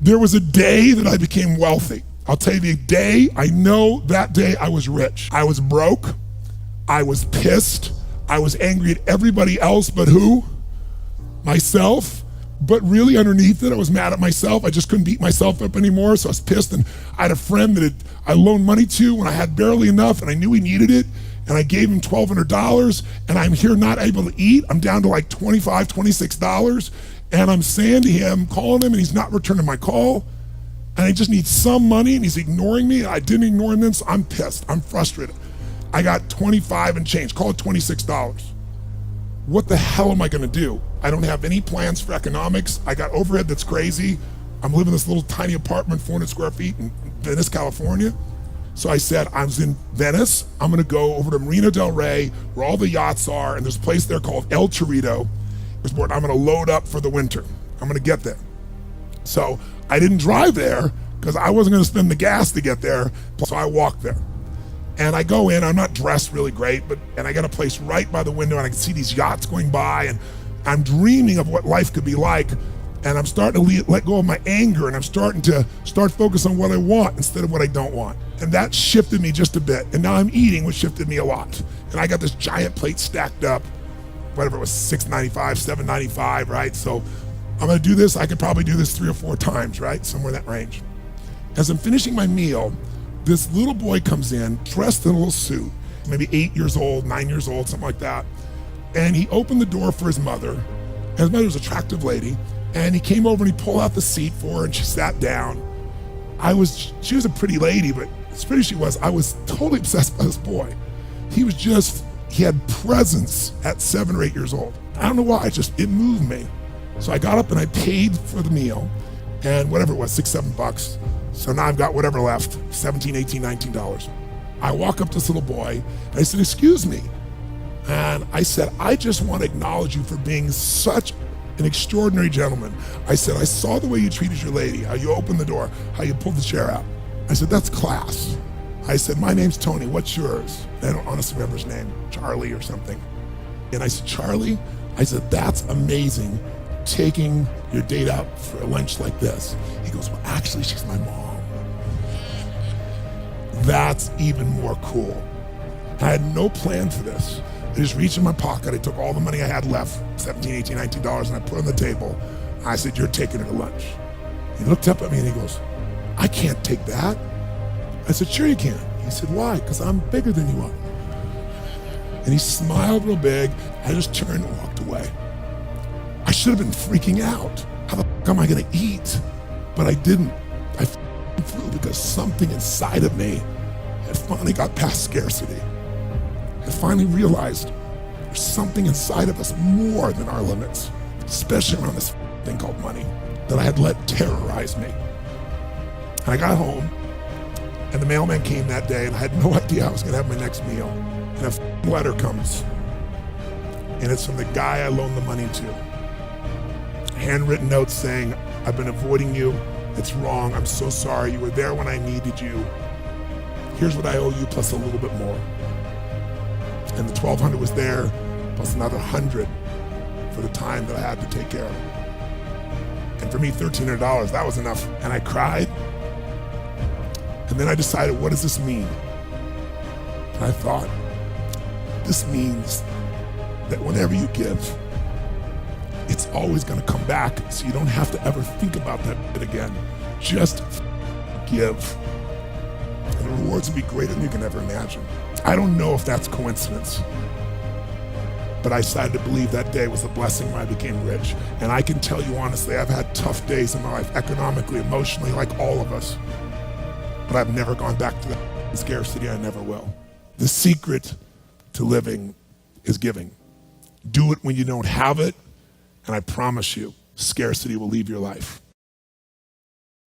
There was a day that I became wealthy. I'll tell you the day, I know that day I was rich. I was broke, I was pissed, I was angry at everybody else but who? Myself. But really underneath it, I was mad at myself. I just couldn't beat myself up anymore, so I was pissed. And I had a friend that I loaned money to when I had barely enough, and I knew he needed it, and I gave him $1,200, and I'm here not able to eat. I'm down to like $25, $26, and I'm saying to him, calling him, and he's not returning my call, and I just need some money, and he's ignoring me. I didn't ignore him then, so I'm pissed. I'm frustrated. I got 25 and change, call it $26. What the hell am I gonna do? I don't have any plans for economics. I got overhead that's crazy. I'm living in this little tiny apartment, 400 square feet in Venice, California. So I said, I was in Venice. I'm gonna go over to Marina del Rey, where all the yachts are, and there's a place there called El Torito. I'm gonna load up for the winter. I'm gonna get there. So I didn't drive there because I wasn't gonna spend the gas to get there, so I walked there. And I go in, I'm not dressed really great, and I got a place right by the window, and I can see these yachts going by, and I'm dreaming of what life could be like, and I'm starting to let go of my anger, and I'm starting to focus on what I want instead of what I don't want. And that shifted me just a bit, and now I'm eating, which shifted me a lot. And I got this giant plate stacked up, whatever it was, $6.95, $7.95, right? So I'm gonna do this, I could probably do this 3 or 4 times, right? Somewhere in that range. As I'm finishing my meal, this little boy comes in, dressed in a little suit, maybe 8 years old, 9 years old, something like that. And he opened the door for his mother. And his mother was an attractive lady. And he came over and he pulled out the seat for her and she sat down. She was a pretty lady, but as pretty as she was, I was totally obsessed by this boy. He had presence at 7 or 8 years old. I don't know why, it moved me. So I got up and I paid for the meal, and whatever it was, $6, $7. So now I've got whatever left, $17, $18, $19. I walk up to this little boy, and I said, excuse me. And I said, I just want to acknowledge you for being such an extraordinary gentleman. I said, I saw the way you treated your lady, how you opened the door, how you pulled the chair out. I said, that's class. I said, my name's Tony, what's yours? And I don't honestly remember his name, Charlie or something. And I said, Charlie? I said, that's amazing, taking your date out for a lunch like this. He goes, well, actually, she's my mom. That's even more cool. I had no plan for this. I just reached in my pocket, I took all the money I had left, $17, $18, $19, and I put it on the table. I said, you're taking her to lunch. He looked up at me and he goes, I can't take that. I said, sure you can. He said, why? Because I'm bigger than you are. And he smiled real big. I just turned and walked away. I should have been freaking out. How the fuck am I gonna eat? But I didn't. I flew because something inside of me had finally got past scarcity. I finally realized there's something inside of us more than our limits, especially around this thing called money, that I had let terrorize me. And I got home, and the mailman came that day, and I had no idea I was gonna have my next meal. And a letter comes, and it's from the guy I loaned the money to. Handwritten note saying, I've been avoiding you. It's wrong. I'm so sorry. You were there when I needed you. Here's what I owe you plus a little bit more. And the $1,200 was there plus another $100 for the time that I had to take care of it. And for me, $1,300, that was enough. And I cried. And then I decided, what does this mean? And I thought, this means that whenever you give, it's always gonna come back, so you don't have to ever think about that bit again. Just give. And the rewards will be greater than you can ever imagine. I don't know if that's coincidence, but I decided to believe that day was a blessing when I became rich. And I can tell you honestly, I've had tough days in my life, economically, emotionally, like all of us. But I've never gone back to that scarcity, I never will. The secret to living is giving. Do it when you don't have it, and I promise you, scarcity will leave your life.